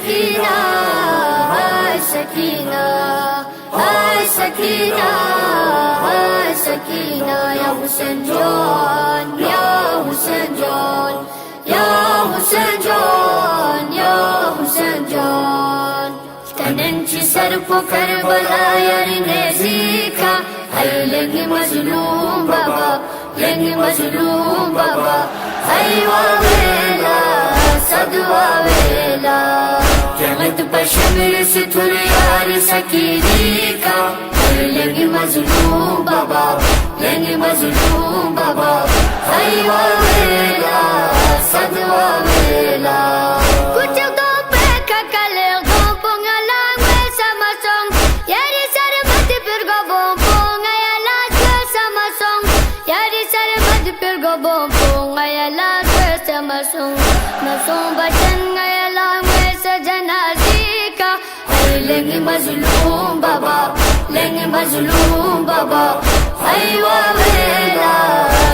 سكينة هاي سكينة هاي سكينة هاي سكينة يا حسين جون يا حسين جون يا حسين جون يا حسين جون كننچی سر پو کربلا یارنے زیکا ہے لنگی مظلوم بابا لنگی مظلوم بابا ہے واویلا صد واویلا قیامت پشمر ستر یار سکینی کا ہے لنگی مظلوم بابا لنگی مظلوم بابا ہے واویلا صد واویلا masung bachan ngayala ngesa janazika ay lengi mazlum baba lengi mazlum baba ay wawela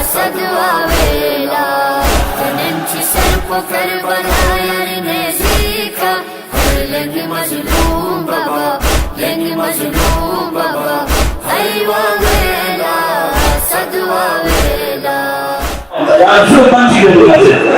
sadwa wela kanenchi sar po karbala yarne zika ay lengi mazlum baba lengi mazlum baba ay wawela sadwa wela ya şu bançı görüyorlar.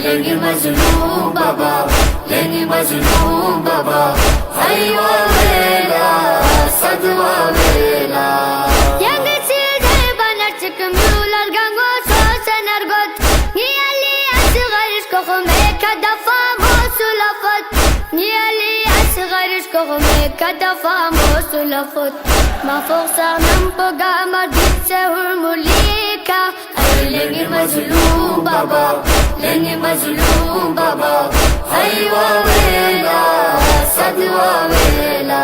lengi mazlum baba lengi mazlum baba hay wawela sad wawela yangi silde bana çıkmıyorlar gango sosen argot niyali asgarish kokhme kadafa mosulafat niyali asgarish kokhme kadafa mosulafat ma forsa nam pogama ditse mulika lengi mazlum baba lengi mazlum baba hay wawela sad wawela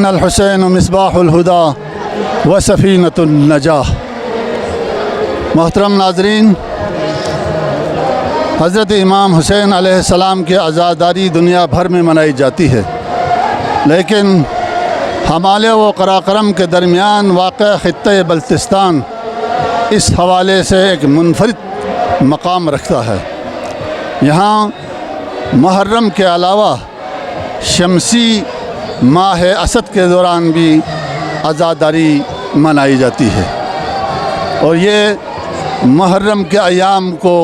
इन्नल Hussain Misbahul हुदा व सफ़ीनतुन नजाह। मोहतरम नाज़रीन, हज़रत इमाम हुसैन अलैहिस्सलाम की आज़ादारी दुनिया भर में मनाई जाती है, लेकिन हमाले व कराकरम के दरमियान वाक़ ख़ित्ते बल्तिस्तान इस हवाले से एक मुनफरिद मकाम रखता है। यहाँ मुहर्रम के अलावा शमसी माह असद के दौरान भी आज़ादारी मनाई जाती है, और ये मुहर्रम के अयाम को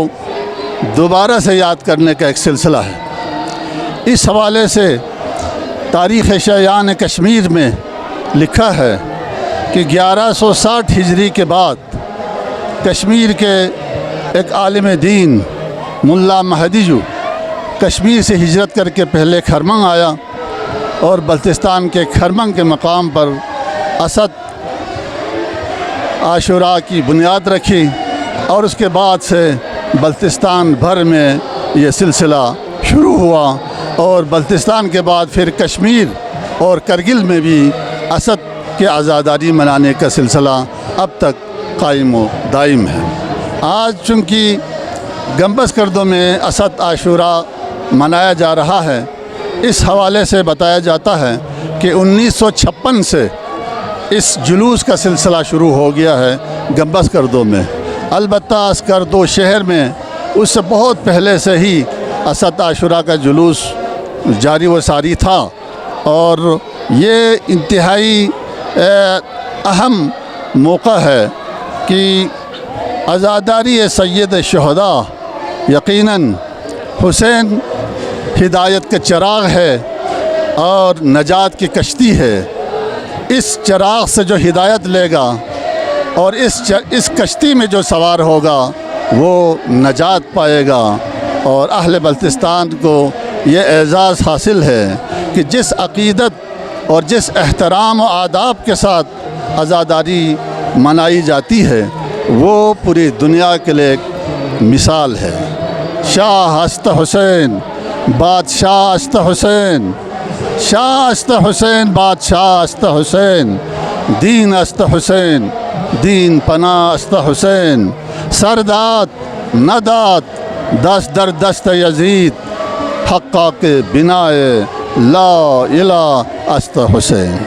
दोबारा से याद करने का एक सिलसिला है। इस हवाले से तारीख़ शयान कश्मीर में लिखा है कि 1160 हिजरी के बाद कश्मीर के एक आलिम दीन मुल्ला महदीजू कश्मीर से हिजरत करके पहले खरमंग आया और बल्तिस्तान के खरमंग के मकाम पर असद आशुरा की बुनियाद रखी, और उसके बाद से बल्तिस्तान भर में ये सिलसिला शुरू हुआ, और बल्तिस्तान के बाद फिर कश्मीर और करगिल में भी असद के आज़ादारी मनाने का सिलसिला अब तक कायम व दायम है। आज चूँकि गंबस करदों में असद आशुरा मनाया जा रहा है, इस हवाले से बताया जाता है कि 1956 से इस जुलूस का सिलसिला शुरू हो गया है गंबस करदों में। अलबत्ता अस्करदो शहर में उससे बहुत पहले से ही असद आशुरा का जुलूस जारी व सारी था, और ये इंतहाई अहम मौका है कि आज़ादारी सैयद शुहदा यकीनन हुसैन हिदायत के चिराग है और नजात की कश्ती है। इस चिराग से जो हिदायत लेगा और इस कश्ती में जो सवार होगा वो नजात पाएगा, और अहले बल्तिस्तान को ये एज़ाज़ हासिल है कि जिस अक़ीदत और जिस एहतराम और आदाब के साथ आज़ादारी मनाई जाती है वो पूरी दुनिया के लिए एक मिसाल है। शाह हस्त हुसैन बादशाह अस्त हुसैन, शाह अस्त हुसैन बादशाह अस्त हुसैन, दीन अस्त हुसैन दीन पना अस्त हुसैन, सरदात नदात दस्त दर दस्त यजीद, हक्का के बिनाए ला इला अस्त हुसैन।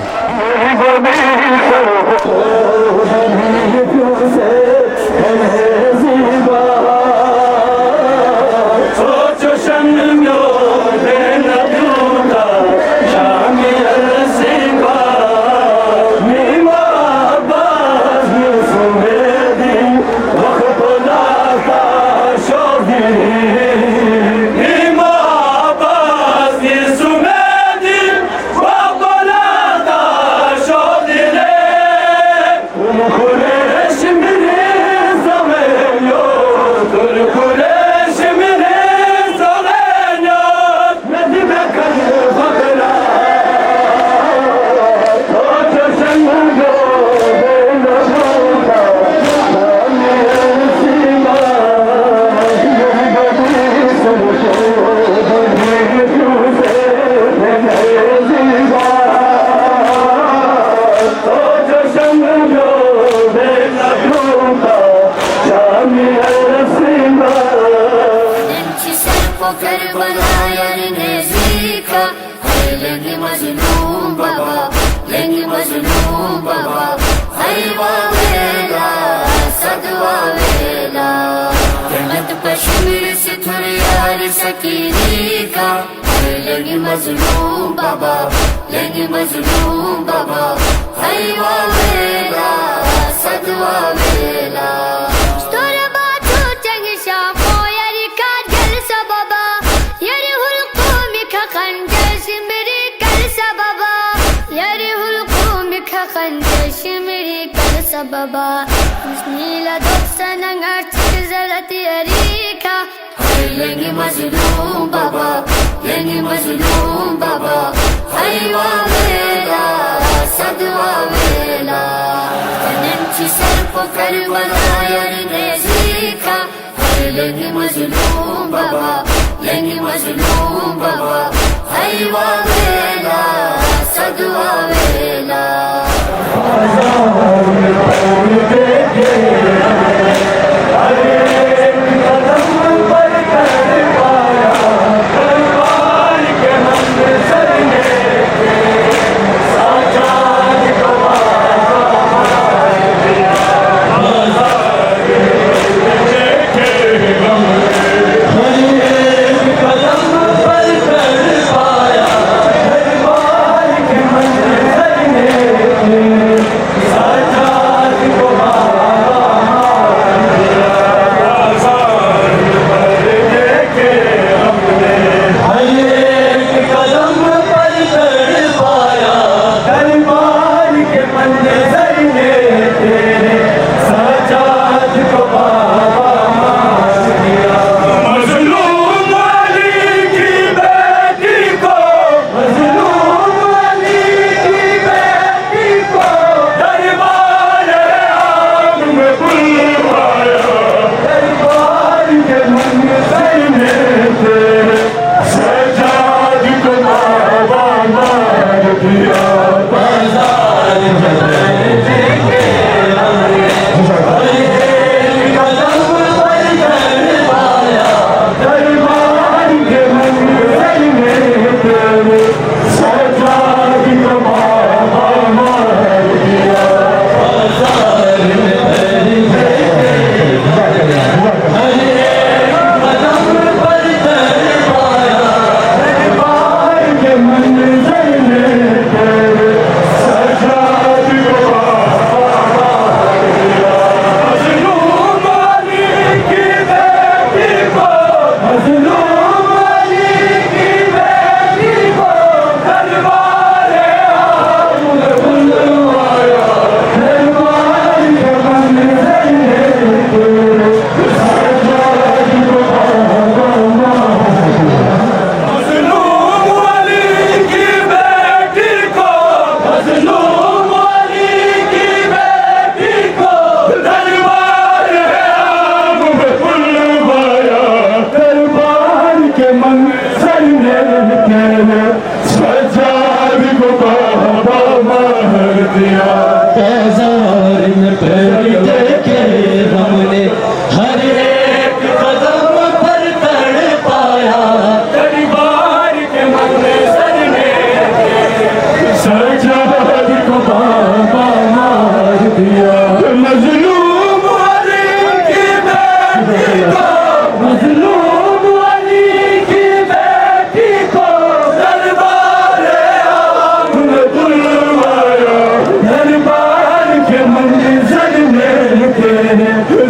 मज़लूम बाबा लेंगे मज़लूम बाबा, हईवा वेला सदवा वेला। Stora batu tengisha poyari kadgal sababa, yari hulqu mikha khanjar shimri kal sababa, yari hulqu mikha khanjar shimri kal sababa, nisnila doksana ngartik zalati arika, लेंगे मज़लूम बाबा लेंगे मज़लूम बाबा, हईवा वेला सदवा वेला। नंची सर पो करबला यार ने सीखा, lengi mazlum baba, lengi mazlum baba. Haywa vela, sadwa vela.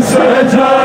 Sata